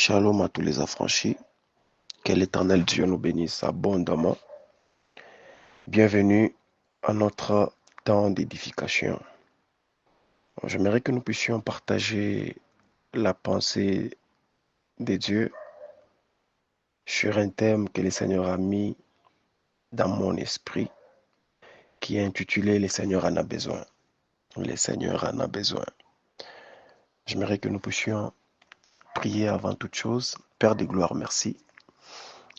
Shalom à tous les affranchis. Que l'Éternel Dieu nous bénisse abondamment. Bienvenue à notre temps d'édification. J'aimerais que nous puissions partager la pensée de Dieu sur un thème que le Seigneur a mis dans mon esprit, qui est intitulé « Le Seigneur en a besoin ». Le Seigneur en a besoin. J'aimerais que nous puissions prier avant toute chose. Père de gloire, merci.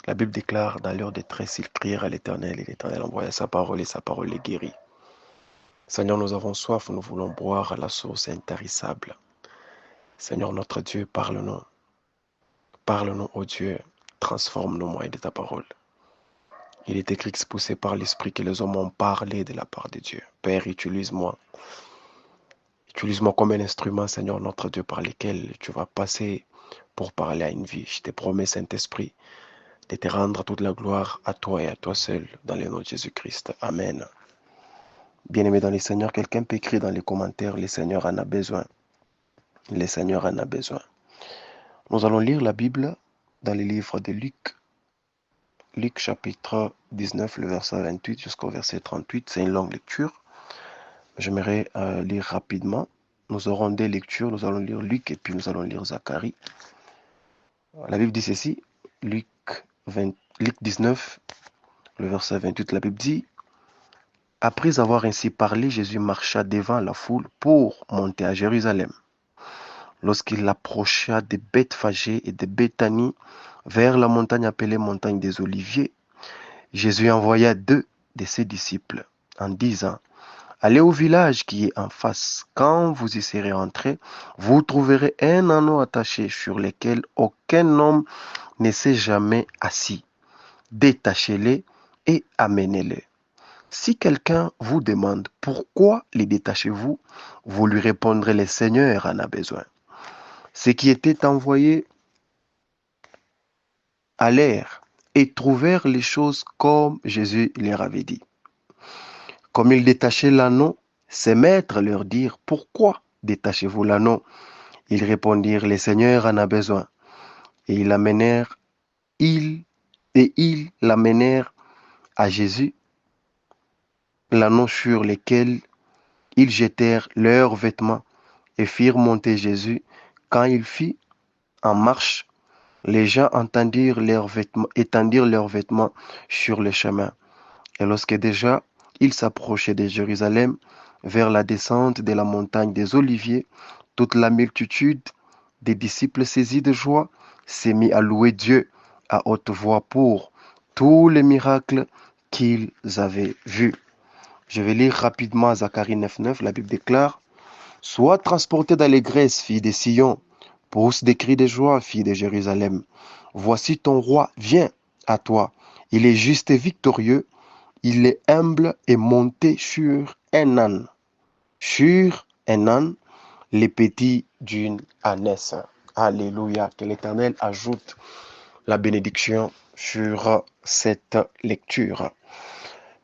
La Bible déclare dans l'heure de détresse, ils prièrent à l'Éternel et l'Éternel envoya sa parole et sa parole les guérit. Seigneur, nous avons soif, nous voulons boire à la source intarissable. Seigneur notre Dieu, parle-nous. Parle-nous, ô Dieu, transforme nos moyens de ta parole. Il est écrit que c'est poussé par l'Esprit que les hommes ont parlé de la part de Dieu. Père, utilise-moi. Utilise-moi comme un instrument, Seigneur notre Dieu, par lequel tu vas passer pour parler à une vie. Je te promets, Saint-Esprit, de te rendre toute la gloire à toi et à toi seul, dans le nom de Jésus-Christ. Amen. Bien-aimé dans le Seigneur, quelqu'un peut écrire dans les commentaires, le Seigneur en a besoin. Le Seigneur en a besoin. Nous allons lire la Bible dans le livre de Luc. Luc chapitre 19, le verset 28 jusqu'au verset 38. C'est une longue lecture. J'aimerais lire rapidement. Nous aurons deux lectures. Nous allons lire Luc et puis nous allons lire Zacharie. La Bible dit ceci. Luc 19, le verset 28. La Bible dit: après avoir ainsi parlé, Jésus marcha devant la foule pour monter à Jérusalem. Lorsqu'il approcha de Bethphagée et de Béthanie, vers la montagne appelée montagne des Oliviers, Jésus envoya deux de ses disciples en disant: allez au village qui est en face. Quand vous y serez entrés, vous trouverez un anneau attaché sur lequel aucun homme ne s'est jamais assis. Détachez-les et amenez-les. Si quelqu'un vous demande pourquoi les détachez-vous, vous lui répondrez: le Seigneur en a besoin. Ceux qui étaient envoyés allèrent et trouvèrent les choses comme Jésus leur avait dit. Comme ils détachaient l'anneau, ses maîtres leur dirent: pourquoi détachez-vous l'anneau? Ils répondirent: le Seigneur en a besoin. Et ils l'amenèrent à Jésus l'anneau, sur lequel ils jetèrent leurs vêtements et firent monter Jésus. Quand il fit en marche, les gens étendirent leurs vêtements sur le chemin. Et lorsque déjà il s'approchait de Jérusalem, vers la descente de la montagne des Oliviers, toute la multitude des disciples saisis de joie s'est mis à louer Dieu à haute voix pour tous les miracles qu'ils avaient vus. Je vais lire rapidement Zacharie 9.9. La Bible déclare: sois transporté d'allégresse, fille de Sion, pousse des cris de joie, fille de Jérusalem. Voici ton roi vient à toi. Il est juste et victorieux. Il est humble et monté sur un âne. Sur un âne, les petits d'une ânesse. Alléluia. Que l'Éternel ajoute la bénédiction sur cette lecture.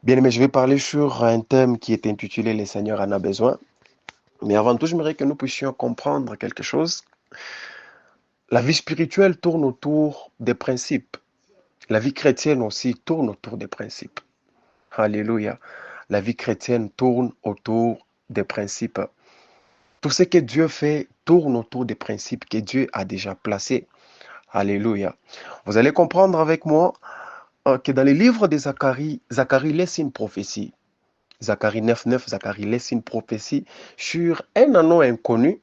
Bien aimé, je vais parler sur un thème qui est intitulé « Le Seigneur en a besoin ». Mais avant tout, j'aimerais que nous puissions comprendre quelque chose. La vie spirituelle tourne autour des principes. La vie chrétienne aussi tourne autour des principes. Alléluia. La vie chrétienne tourne autour des principes. Tout ce que Dieu fait tourne autour des principes que Dieu a déjà placés. Alléluia. Vous allez comprendre avec moi que dans les livres de Zacharie, Zacharie laisse une prophétie. Zacharie 9.9, Zacharie laisse une prophétie sur un anneau inconnu.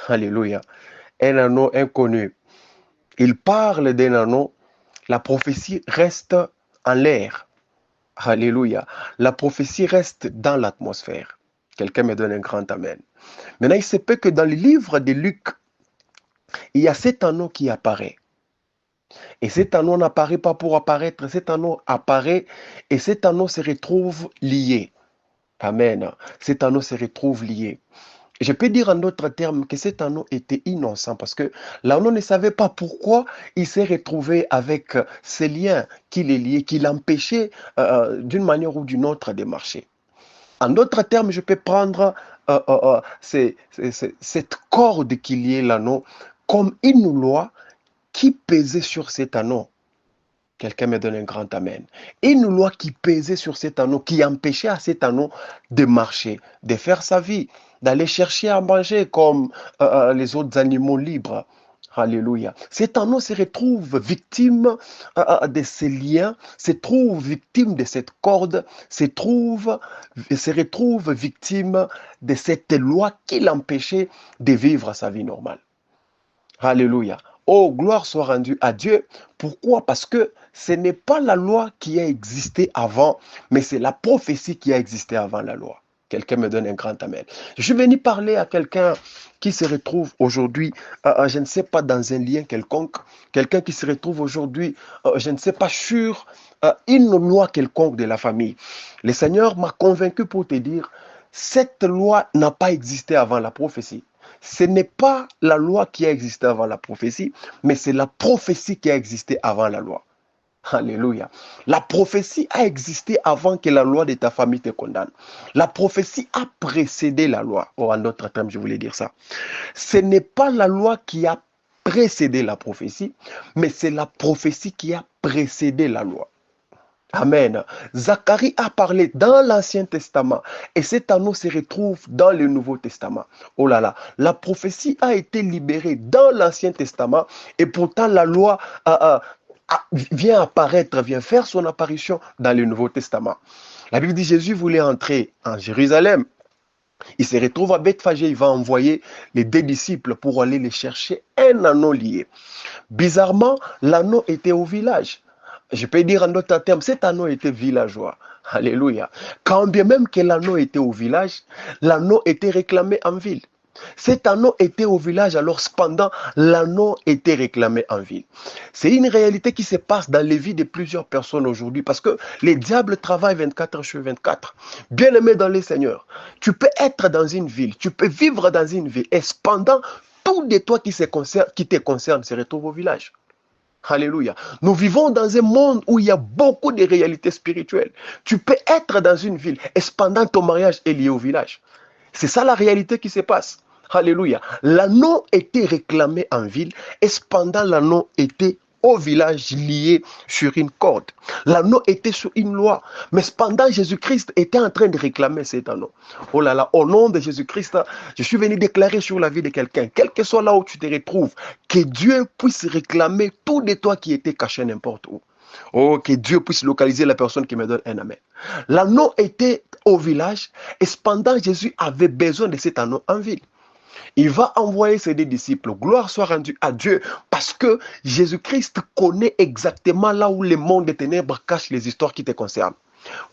Alléluia. Un anneau inconnu. Il parle d'un anneau. La prophétie reste en l'air. Alléluia. La prophétie reste dans l'atmosphère. Quelqu'un me donne un grand amen. Maintenant, il se peut que dans le livre de Luc, il y a cet anneau qui apparaît. Et cet anneau n'apparaît pas pour apparaître. Cet anneau apparaît et cet anneau se retrouve lié. Amen. Cet anneau se retrouve lié. Je peux dire en d'autres termes que cet anneau était innocent parce que l'anneau ne savait pas pourquoi il s'est retrouvé avec ces liens qui les liaient, qui l'empêchaient d'une manière ou d'une autre de marcher. En d'autres termes, je peux prendre cette corde qui liait l'anneau comme une loi qui pesait sur cet anneau. Quelqu'un me donne un grand amen. Une loi qui pesait sur cet anneau, qui empêchait à cet anneau de marcher, de faire sa vie, d'aller chercher à manger comme les autres animaux libres. Alléluia. Cet anneau se retrouve victime de ces liens, se trouve victime de cette corde, se retrouve victime de cette loi qui l'empêchait de vivre sa vie normale. Alléluia. Oh, gloire soit rendue à Dieu. Pourquoi? Parce que ce n'est pas la loi qui a existé avant, mais c'est la prophétie qui a existé avant la loi. Quelqu'un me donne un grand amen. Je suis venu parler à quelqu'un qui se retrouve aujourd'hui, je ne sais pas, dans un lien quelconque. Quelqu'un qui se retrouve aujourd'hui, je ne sais pas, sur une loi quelconque de la famille. Le Seigneur m'a convaincu pour te dire, cette loi n'a pas existé avant la prophétie. Ce n'est pas la loi qui a existé avant la prophétie, mais c'est la prophétie qui a existé avant la loi. Alléluia. La prophétie a existé avant que la loi de ta famille te condamne. La prophétie a précédé la loi. Oh, en d'autres termes, je voulais dire ça. Ce n'est pas la loi qui a précédé la prophétie, mais c'est la prophétie qui a précédé la loi. Amen. Zacharie a parlé dans l'Ancien Testament et cet anneau se retrouve dans le Nouveau Testament. Oh là là, la prophétie a été libérée dans l'Ancien Testament et pourtant la loi vient apparaître, vient faire son apparition dans le Nouveau Testament. La Bible dit Jésus voulait entrer en Jérusalem. Il se retrouve à Bethphagé, il va envoyer les 2 disciples pour aller les chercher un anneau lié. Bizarrement, l'anneau était au village. Je peux dire en d'autres termes, cet anneau était villageois. Alléluia. Quand bien même que l'anneau était au village, l'anneau était réclamé en ville. Cet anneau était au village, alors cependant, l'anneau était réclamé en ville. C'est une réalité qui se passe dans les vies de plusieurs personnes aujourd'hui parce que les diables travaillent 24 heures sur 24. Bien-aimé dans les seigneurs, tu peux être dans une ville, tu peux vivre dans une ville et cependant, tout de toi qui te concerne se retrouve au village. Alléluia. Nous vivons dans un monde où il y a beaucoup de réalités spirituelles. Tu peux être dans une ville et cependant ton mariage est lié au village. C'est ça la réalité qui se passe. Alléluia. L'anneau était réclamé en ville et cependant l'anneau était au village lié sur une corde. L'anneau était sur une loi. Mais cependant, Jésus-Christ était en train de réclamer cet anneau. Oh là là, au nom de Jésus-Christ, je suis venu déclarer sur la vie de quelqu'un, quel que soit là où tu te retrouves, que Dieu puisse réclamer tout de toi qui était caché n'importe où. Oh, que Dieu puisse localiser la personne qui me donne un amen. L'anneau était au village et cependant, Jésus avait besoin de cet anneau en ville. Il va envoyer ses 2 disciples. Gloire soit rendue à Dieu parce que Jésus-Christ connaît exactement là où le monde des ténèbres cache les histoires qui te concernent.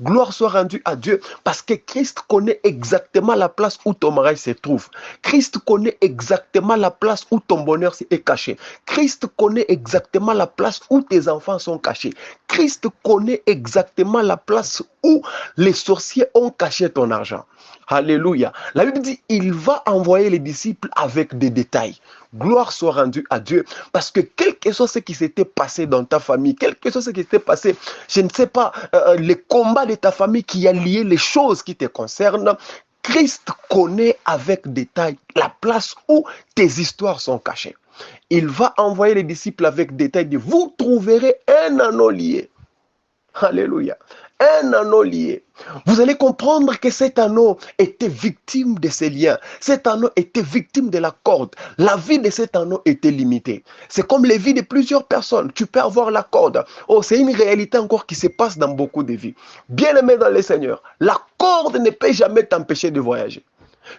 Gloire soit rendue à Dieu parce que Christ connaît exactement la place où ton mariage se trouve. Christ connaît exactement la place où ton bonheur est caché. Christ connaît exactement la place où tes enfants sont cachés. Christ connaît exactement la place où les sorciers ont caché ton argent. Alléluia. La Bible dit, il va envoyer les disciples avec des détails. Gloire soit rendue à Dieu. Parce que quel que soit ce qui s'était passé dans ta famille, quel que soit ce qui s'était passé, je ne sais pas, les combats de ta famille qui a lié les choses qui te concernent, Christ connaît avec détail la place où tes histoires sont cachées. Il va envoyer les disciples avec détail de vous trouverez un anneau lié. Alléluia. Un anneau lié. Vous allez comprendre que cet anneau était victime de ces liens. Cet anneau était victime de la corde. La vie de cet anneau était limitée. C'est comme les vies de plusieurs personnes. Tu peux avoir la corde. Oh, c'est une réalité encore qui se passe dans beaucoup de vies. Bien-aimé dans le Seigneur, la corde ne peut jamais t'empêcher de voyager.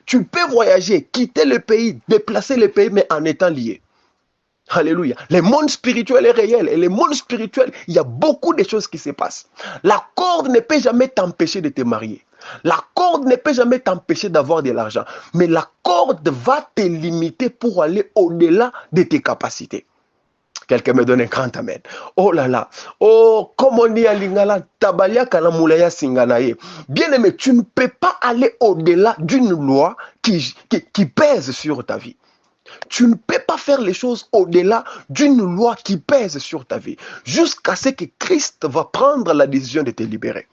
Tu peux voyager, quitter le pays, déplacer le pays, mais en étant lié. Alléluia. Le monde spirituel est réel. Et le monde spirituel, il y a beaucoup de choses qui se passent. La corde ne peut jamais t'empêcher de te marier. La corde ne peut jamais t'empêcher d'avoir de l'argent. Mais la corde va te limiter pour aller au-delà de tes capacités. Quelqu'un me donne un grand amen. Oh là là. Oh, comme on dit à Lingala, Tabalia Kanamulaya Singanaye. Bien aimé, tu ne peux pas aller au-delà d'une loi qui pèse sur ta vie. Tu ne peux pas faire les choses au-delà d'une loi qui pèse sur ta vie. Jusqu'à ce que Christ va prendre la décision de te libérer.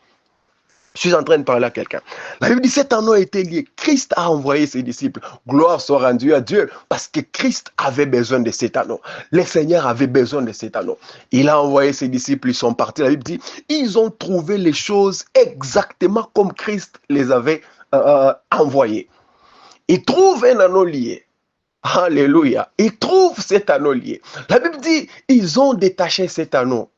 Je suis en train de parler à quelqu'un. La Bible dit cet anneau a été lié. Christ a envoyé ses disciples. Gloire soit rendue à Dieu parce que Christ avait besoin de cet anneau. Le Seigneur avait besoin de cet anneau. Il a envoyé ses disciples, ils sont partis. La Bible dit, ils ont trouvé les choses exactement comme Christ les avait envoyées. Ils trouvent un anneau lié. Alléluia. Ils trouvent cet anneau lié. La Bible dit, ils ont détaché cet anneau.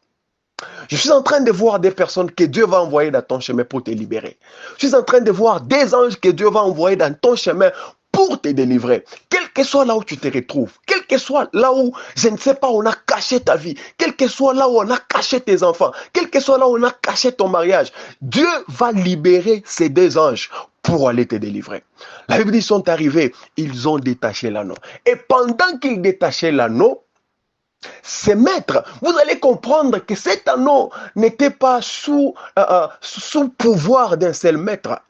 Je suis en train de voir des personnes que Dieu va envoyer dans ton chemin pour te libérer. Je suis en train de voir des anges que Dieu va envoyer dans ton chemin pour te délivrer. Quel que soit là où tu te retrouves, quel que soit là où, je ne sais pas, on a caché ta vie, quel que soit là où on a caché tes enfants, quel que soit là où on a caché ton mariage, Dieu va libérer ces deux anges pour aller te délivrer. La Bible dit, ils sont arrivés, ils ont détaché l'anneau. Et pendant qu'ils détachaient l'anneau, ces maîtres, vous allez comprendre que cet anneau n'était pas sous pouvoir d'un seul maître,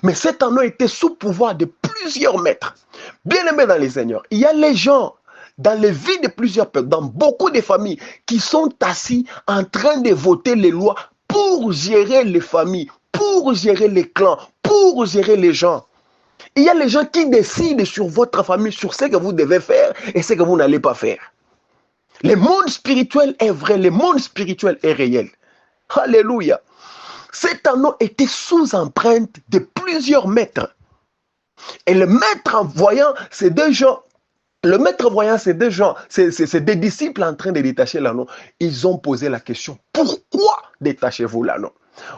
mais cet anneau était sous pouvoir de plusieurs maîtres. Bien aimés dans les Seigneurs, il y a les gens dans les vies de plusieurs peuples, dans beaucoup de familles, qui sont assis en train de voter les lois pour gérer les familles, pour gérer les clans, pour gérer les gens. Il y a les gens qui décident sur votre famille, sur ce que vous devez faire et ce que vous n'allez pas faire. Le monde spirituel est vrai, le monde spirituel est réel. Alléluia. Cet anneau était sous empreinte de plusieurs maîtres. Et le maître en voyant ces deux gens, c'est des disciples en train de détacher l'anneau. Ils ont posé la question, pourquoi détachez-vous l'anneau?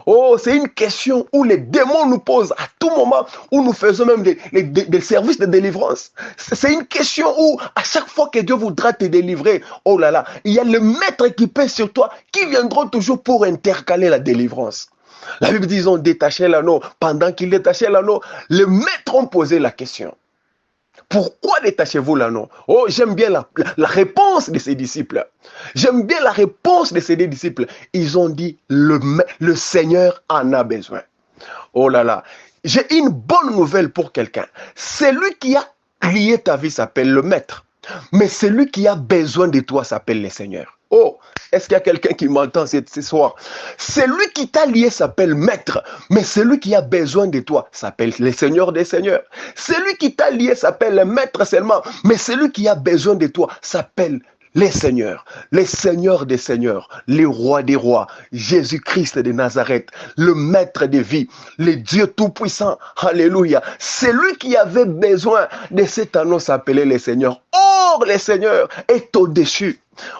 Oh, c'est une question où les démons nous posent à tout moment, où nous faisons même des services de délivrance. C'est une question où, à chaque fois que Dieu voudra te délivrer, oh là là, il y a le maître qui pèse sur toi, qui viendra toujours pour intercaler la délivrance. La Bible dit, ils ont détaché l'anneau. Pendant qu'ils détachaient l'anneau, les maîtres ont posé la question. Pourquoi détachez-vous l'anneau? Oh, j'aime bien la réponse de ces disciples. J'aime bien la réponse de ces deux disciples. Ils ont dit, le Seigneur en a besoin. Oh là là, j'ai une bonne nouvelle pour quelqu'un. Celui qui a lié ta vie s'appelle le Maître. Mais celui qui a besoin de toi s'appelle le Seigneur. Oh, est-ce qu'il y a quelqu'un qui m'entend ce soir? Celui qui t'a lié s'appelle Maître, mais celui qui a besoin de toi s'appelle le Seigneur des Seigneurs. Celui qui t'a lié s'appelle le Maître seulement, mais celui qui a besoin de toi s'appelle les Seigneurs des Seigneurs, les rois des rois, Jésus-Christ de Nazareth, le Maître des vies, le Dieu Tout-Puissant, alléluia. Celui qui avait besoin de cet anneau s'appelait le Seigneur. Or, le Seigneur est au-dessus.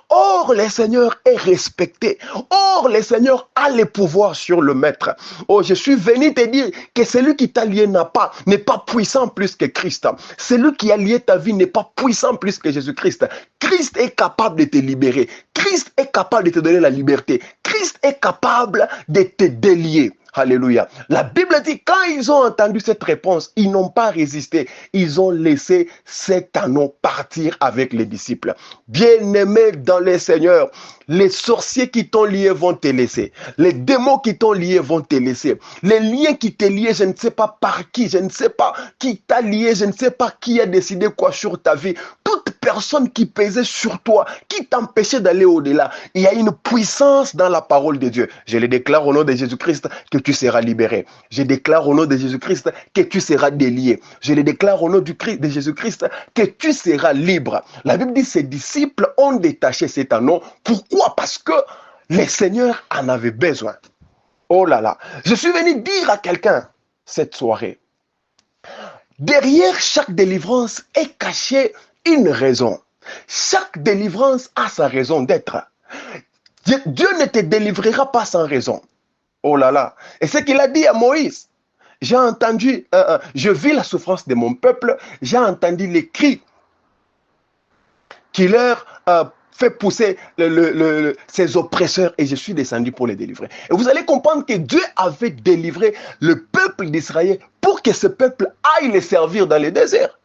Or, le Seigneur est respecté. Or, le Seigneur a le pouvoir sur le Maître. Oh, je suis venu te dire que celui qui t'a lié n'est pas puissant plus que Christ. Celui qui a lié ta vie n'est pas puissant plus que Jésus-Christ. Christ est capable de te libérer. Christ est capable de te donner la liberté. Christ est capable de te délier. Alléluia. La Bible dit, quand ils ont entendu cette réponse, ils n'ont pas résisté. Ils ont laissé cet anneau partir avec les disciples. Bien-aimés dans le Seigneur, les sorciers qui t'ont lié vont te laisser. Les démons qui t'ont lié vont te laisser. Les liens qui t'ont lié, je ne sais pas par qui, je ne sais pas qui t'a lié, je ne sais pas qui a décidé quoi sur ta vie. Toute personne qui pesait sur toi, qui t'empêchait d'aller au-delà. Il y a une puissance dans la parole de Dieu. Je le déclare au nom de Jésus-Christ que tu seras libéré. Je déclare au nom de Jésus-Christ que tu seras délié. Je le déclare au nom de Jésus-Christ que tu seras libre. La Bible dit que ses disciples ont détaché cet anneau. Pourquoi? Parce que le Seigneur en avait besoin. Oh là là. Je suis venu dire à quelqu'un cette soirée, derrière chaque délivrance est cachée une raison. Chaque délivrance a sa raison d'être. Dieu ne te délivrera pas sans raison. Oh là là. Et ce qu'il a dit à Moïse, j'ai entendu, je vis la souffrance de mon peuple, j'ai entendu les cris qui leur fait pousser ses oppresseurs et je suis descendu pour les délivrer. Et vous allez comprendre que Dieu avait délivré le peuple d'Israël pour que ce peuple aille les servir dans le désert.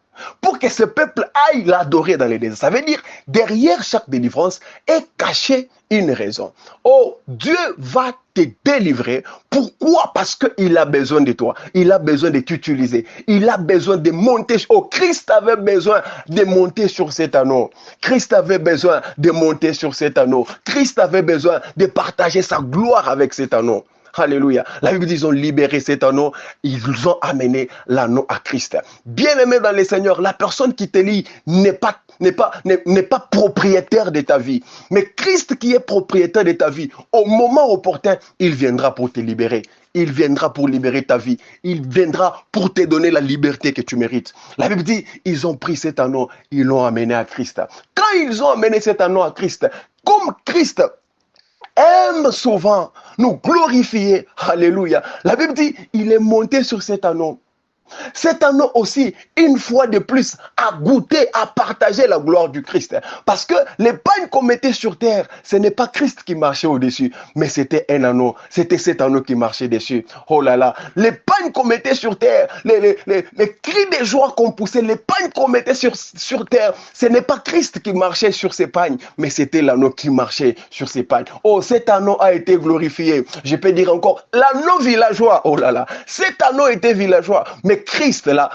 Pour que ce peuple aille l'adorer dans les déserts. Ça veut dire, derrière chaque délivrance est cachée une raison. Oh, Dieu va te délivrer. Pourquoi? Parce qu'il a besoin de toi. Il a besoin de t'utiliser. Il a besoin de monter. Oh, Christ avait besoin de monter sur cet anneau. Christ avait besoin de monter sur cet anneau. Christ avait besoin de partager sa gloire avec cet anneau. Alléluia. La Bible dit ils ont libéré cet anneau, ils ont amené l'anneau à Christ. Bien-aimé dans le Seigneur, la personne qui te lie n'est pas propriétaire de ta vie. Mais Christ qui est propriétaire de ta vie, au moment opportun, il viendra pour te libérer. Il viendra pour libérer ta vie. Il viendra pour te donner la liberté que tu mérites. La Bible dit, ils ont pris cet anneau, ils l'ont amené à Christ. Quand ils ont amené cet anneau à Christ, comme Christ aime souvent nous glorifier, alléluia. La Bible dit, il est monté sur cet anneau. Cet anneau aussi, une fois de plus, a goûté, a partagé la gloire du Christ. Parce que les pagnes qu'on mettait sur terre, ce n'est pas Christ qui marchait au-dessus, mais c'était un anneau. C'était cet anneau qui marchait dessus. Oh là là, les pagnes qu'on mettait sur terre, les cris de joie qu'on poussait, les pagnes qu'on mettait sur terre, ce n'est pas Christ qui marchait sur ces pagnes, mais c'était l'anneau qui marchait sur ces pagnes. Oh, cet anneau a été glorifié. Je peux dire encore, l'anneau villageois. Oh là là, cet anneau était villageois, mais Christ l'a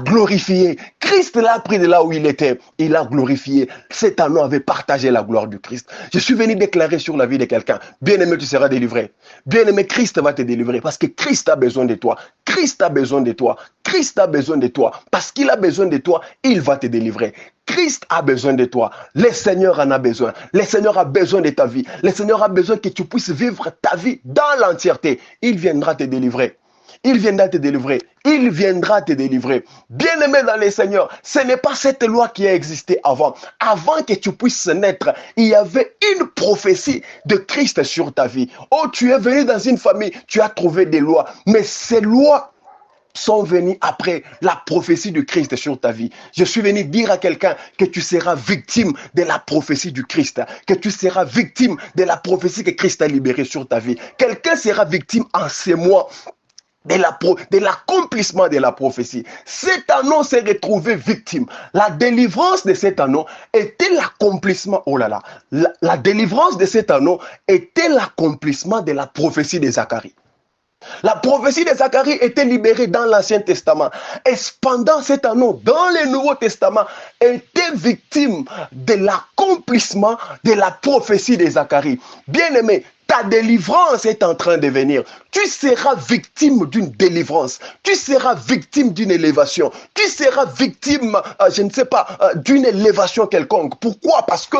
glorifié. Christ l'a pris de là où il était. Il l'a glorifié. Cet anneau avait partagé la gloire du Christ. Je suis venu déclarer sur la vie de quelqu'un. Bien-aimé, tu seras délivré. Bien-aimé, Christ va te délivrer parce que Christ a besoin de toi. Christ a besoin de toi. Christ a besoin de toi. Parce qu'il a besoin de toi, il va te délivrer. Christ a besoin de toi. Le Seigneur en a besoin. Le Seigneur a besoin de ta vie. Le Seigneur a besoin que tu puisses vivre ta vie dans l'entièreté. Il viendra te délivrer. Il viendra te délivrer. Il viendra te délivrer. Bien-aimé dans le Seigneur, ce n'est pas cette loi qui a existé avant. Avant que tu puisses naître, il y avait une prophétie de Christ sur ta vie. Oh, tu es venu dans une famille, tu as trouvé des lois. Mais ces lois sont venus après la prophétie de Christ sur ta vie. Je suis venu dire à quelqu'un que tu seras victime de la prophétie du Christ, que tu seras victime de la prophétie que Christ a libérée sur ta vie. Quelqu'un sera victime en ces mois de l'accomplissement de la prophétie. Cet anneau s'est retrouvé victime. La délivrance de cet anneau était l'accomplissement, oh là là, la délivrance de cet anneau était l'accomplissement de la prophétie de Zacharie. La prophétie de Zacharie était libérée dans l'Ancien Testament. Et cependant, cet anneau, dans le Nouveau Testament, était victime de l'accomplissement de la prophétie de Zacharie. Bien-aimé, ta délivrance est en train de venir. Tu seras victime d'une délivrance. Tu seras victime d'une élévation. Tu seras victime, je ne sais pas, d'une élévation quelconque. Pourquoi? Parce que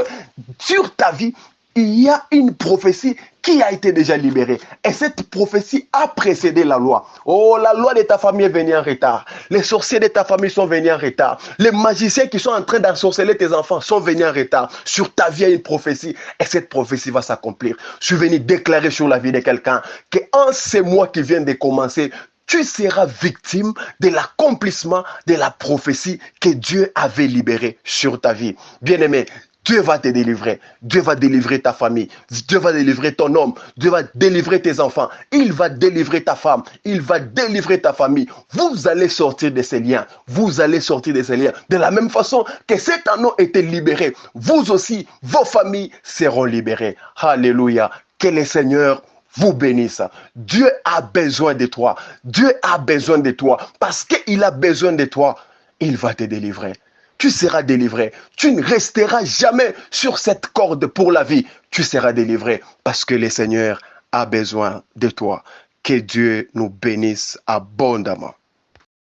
sur ta vie, il y a une prophétie qui a été déjà libérée. Et cette prophétie a précédé la loi. Oh, la loi de ta famille est venue en retard. Les sorciers de ta famille sont venus en retard. Les magiciens qui sont en train d'ensorceler tes enfants sont venus en retard. Sur ta vie, il y a une prophétie. Et cette prophétie va s'accomplir. Je suis venu déclarer sur la vie de quelqu'un qu'en ces mois qui viennent de commencer, tu seras victime de l'accomplissement de la prophétie que Dieu avait libérée sur ta vie. Bien-aimé, Dieu va te délivrer. Dieu va délivrer ta famille. Dieu va délivrer ton homme. Dieu va délivrer tes enfants. Il va délivrer ta femme. Il va délivrer ta famille. Vous allez sortir de ces liens. Vous allez sortir de ces liens. De la même façon que cet anneau était libéré, vous aussi, vos familles seront libérées. Alléluia. Que le Seigneur vous bénisse. Dieu a besoin de toi. Dieu a besoin de toi. Parce qu'il a besoin de toi, il va te délivrer. Tu seras délivré. Tu ne resteras jamais sur cette corde pour la vie. Tu seras délivré parce que le Seigneur a besoin de toi. Que Dieu nous bénisse abondamment.